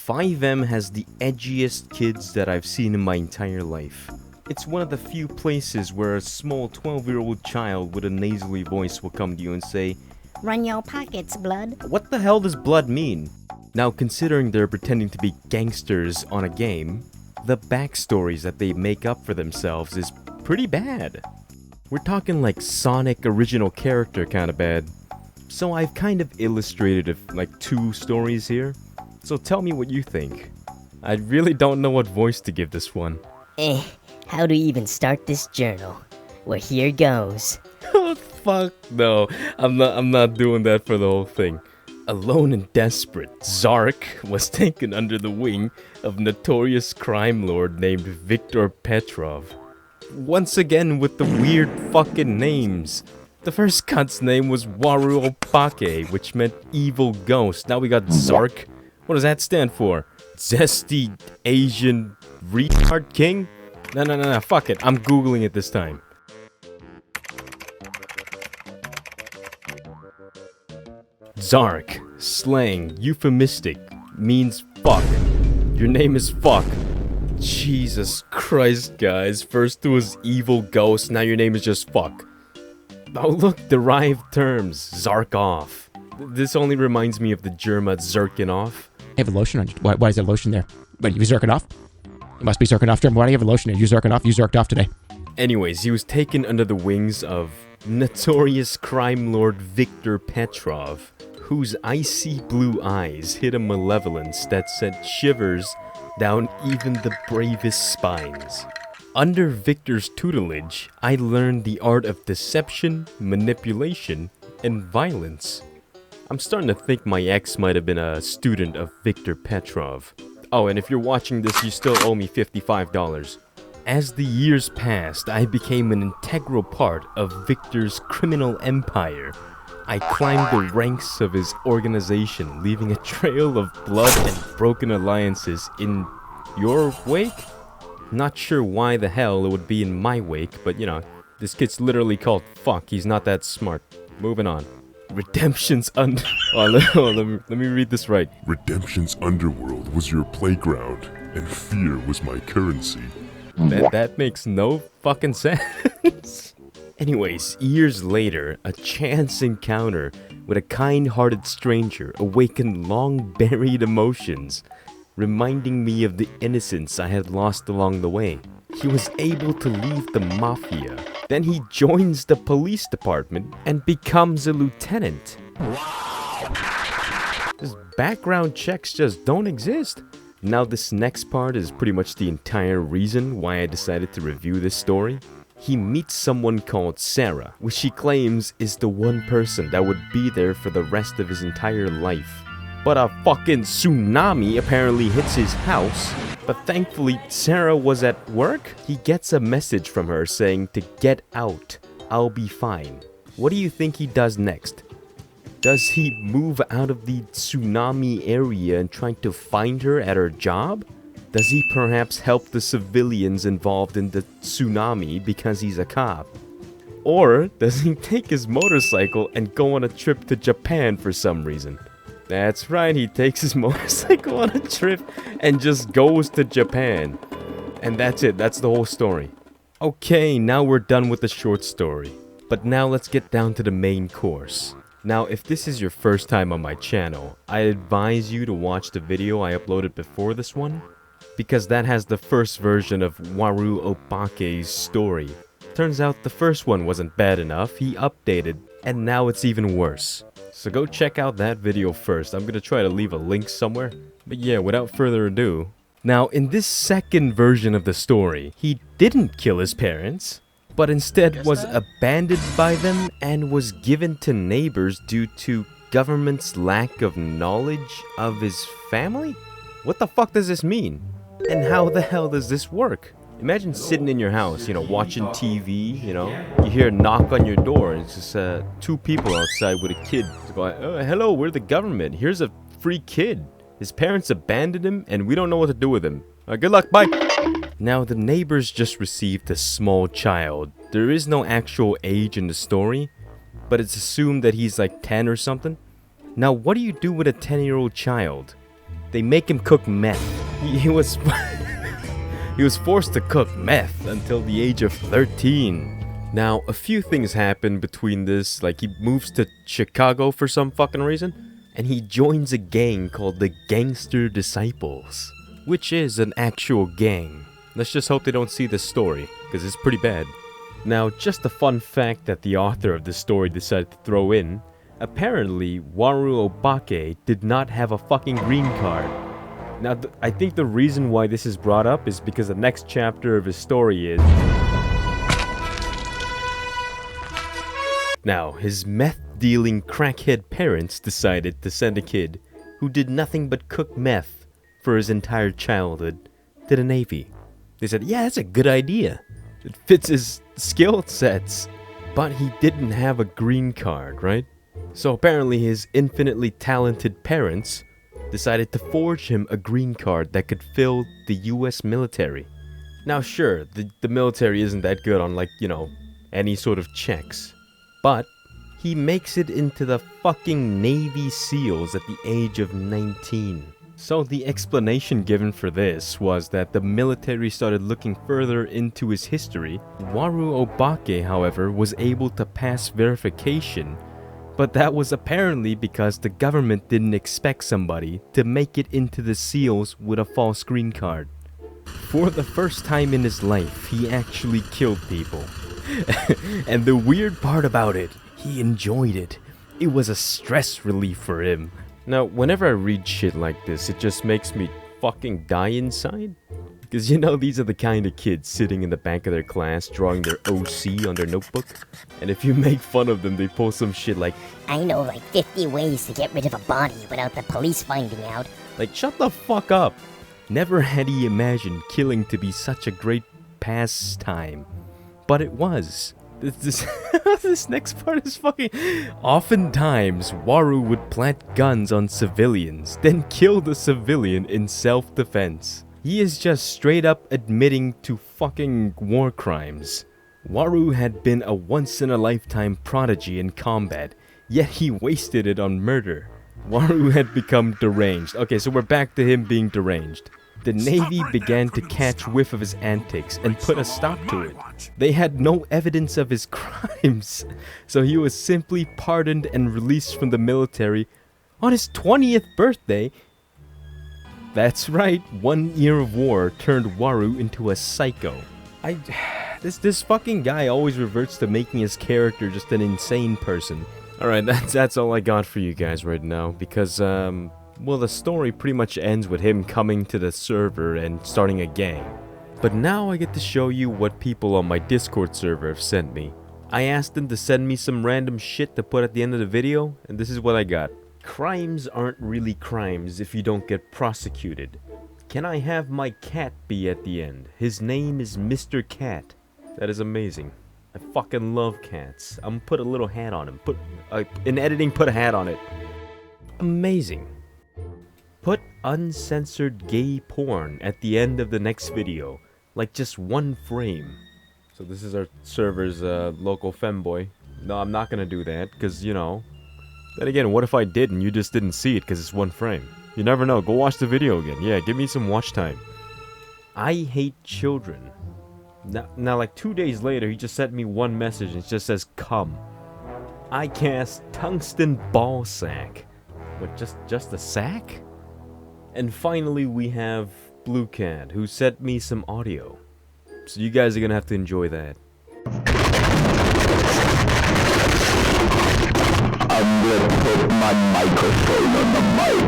fivem has the edgiest kids that I've seen in my entire life. It's one of the few places where a small 12-year-old child with a nasally voice will come to you and say, "Run your pockets, blood." "What the hell does blood mean?" Now, considering they're pretending to be gangsters on a game, the backstories that they make up for themselves is pretty bad. We're talking like Sonic original character kind of bad. So I've kind of illustrated like 2 stories here. So tell me what you think. I really don't know what voice to give this one. How to even start this journal? Well, here goes. Oh, fuck no. I'm not doing that for the whole thing. Alone and desperate, Zark was taken under the wing of notorious crime lord named Viktor Petrov. Once again with the weird fucking names. The first cunt's name was Waru Opake, which meant evil ghost. Now we got Zark. What does that stand for? Zesty Asian retard king? No, fuck it. I'm googling it this time. Zark, slang, euphemistic, means fuck. Your name is fuck. Jesus Christ, guys. First it was evil ghost, now your name is just fuck. Oh look, derived terms, Zarkov. This only reminds me of the German Zerkinov. I have a lotion on you. Why is there lotion there? But you zerking off? You must be zerking off, German. Why do you have a lotion there? You zerking off? You zerked off today. Anyways, he was taken under the wings of notorious crime lord Viktor Petrov, whose icy blue eyes hid a malevolence that sent shivers down even the bravest spines. Under Victor's tutelage, I learned the art of deception, manipulation, and violence. I'm starting to think my ex might have been a student of Viktor Petrov. Oh, and if you're watching this, you still owe me $55. As the years passed, I became an integral part of Victor's criminal empire. I climbed the ranks of his organization, leaving a trail of blood and broken alliances in your wake? Not sure why the hell it would be in my wake, but you know, this kid's literally called fuck. He's not that smart. Moving on. Redemption's under... let me read this right. Redemption's underworld was your playground, and fear was my currency. That makes no fucking sense. Anyways, years later, a chance encounter with a kind-hearted stranger awakened long-buried emotions, reminding me of the innocence I had lost along the way. He was able to leave the mafia. Then he joins the police department and becomes a lieutenant. His background checks just don't exist. Now this next part is pretty much the entire reason why I decided to review this story. He meets someone called Sarah, which he claims is the one person that would be there for the rest of his entire life. But a fucking tsunami apparently hits his house. But thankfully, Sarah was at work. He gets a message from her saying to get out. I'll be fine. What do you think he does next? Does he move out of the tsunami area and try to find her at her job? Does he perhaps help the civilians involved in the tsunami because he's a cop? Or does he take his motorcycle and go on a trip to Japan for some reason? That's right, he takes his motorcycle on a trip and just goes to Japan. And that's it, that's the whole story. Okay, now we're done with the short story. But now let's get down to the main course. Now, if this is your first time on my channel, I advise you to watch the video I uploaded before this one, because that has the first version of Waru Opake's story. Turns out the first one wasn't bad enough, he updated, and now it's even worse. So go check out that video first. I'm gonna try to leave a link somewhere. But yeah, without further ado. Now, in this second version of the story, he didn't kill his parents, but instead was abandoned by them and was given to neighbors due to government's lack of knowledge of his family? What the fuck does this mean? And how the hell does this work? Imagine sitting in your house, watching TV, you hear a knock on your door, and it's just 2 people outside with a kid. It's going, oh, hello, we're the government. Here's a free kid. His parents abandoned him, and we don't know what to do with him. Good luck, bye. Now, the neighbors just received a small child. There is no actual age in the story, but it's assumed that he's like 10 or something. Now, what do you do with a 10-year-old child? they make him cook meth. He was he was forced to cook meth until the age of 13. Now, a few things happen between this, like he moves to Chicago for some fucking reason, and he joins a gang called the Gangster Disciples, which is an actual gang. Let's just hope they don't see this story, because it's pretty bad. Now, just a fun fact that the author of this story decided to throw in, apparently Waru Obake did not have a fucking green card. Now, I think the reason why this is brought up is because the next chapter of his story is... Now, his meth-dealing crackhead parents decided to send a kid who did nothing but cook meth for his entire childhood to the Navy. They said, yeah, that's a good idea. It fits his skill sets. But he didn't have a green card, right? So apparently his infinitely talented parents decided to forge him a green card that could fill the US military. Now sure, the military isn't that good on, like, you know, any sort of checks. But he makes it into the fucking Navy SEALs at the age of 19. So the explanation given for this was that the military started looking further into his history. Waru Obake, however, was able to pass verification, but that was apparently because the government didn't expect somebody to make it into the SEALs with a false green card. For the first time in his life, he actually killed people. And the weird part about it, he enjoyed it. It was a stress relief for him. Now, whenever I read shit like this, it just makes me fucking die inside. Because you know, these are the kind of kids sitting in the back of their class drawing their OC on their notebook. And if you make fun of them, they post some shit like, I know like 50 ways to get rid of a body without the police finding out. like, shut the fuck up. Never had he imagined killing to be such a great pastime. But it was. This next part is fucking... Oftentimes, Waru would plant guns on civilians, then kill the civilian in self-defense. He is just straight up admitting to fucking war crimes. Waru had been a once-in-a-lifetime prodigy in combat, yet he wasted it on murder. Waru had become deranged. Okay, so we're back to him being deranged. The Navy began to catch whiff of his antics and put a stop to it. They had no evidence of his crimes, so he was simply pardoned and released from the military on his 20th birthday. That's right, 1 year of war turned Waru into a psycho. This fucking guy always reverts to making his character just an insane person. Alright, that's all I got for you guys right now, because, well, the story pretty much ends with him coming to the server and starting a gang. But now I get to show you what people on my Discord server have sent me. I asked them to send me some random shit to put at the end of the video, and this is what I got. Crimes aren't really crimes if you don't get prosecuted. Can I have my cat be at the end? His name is Mr. Cat. That is amazing. I fucking love cats. I'm gonna put a little hat on him. In editing, put a hat on it. Amazing. Put uncensored gay porn at the end of the next video. Like just one frame. So this is our server's local femboy. No, I'm not gonna do that, because, you know. Then again, what if I did and you just didn't see it because it's one frame? You never know. Go watch the video again. Yeah, give me some watch time. I hate children. Now, like 2 days later, he just sent me one message and it just says, come. I cast tungsten ball sack. What, just a sack? And finally, we have Blue Cat, who sent me some audio. So you guys are gonna have to enjoy that. I'm gonna put my microphone on the mic.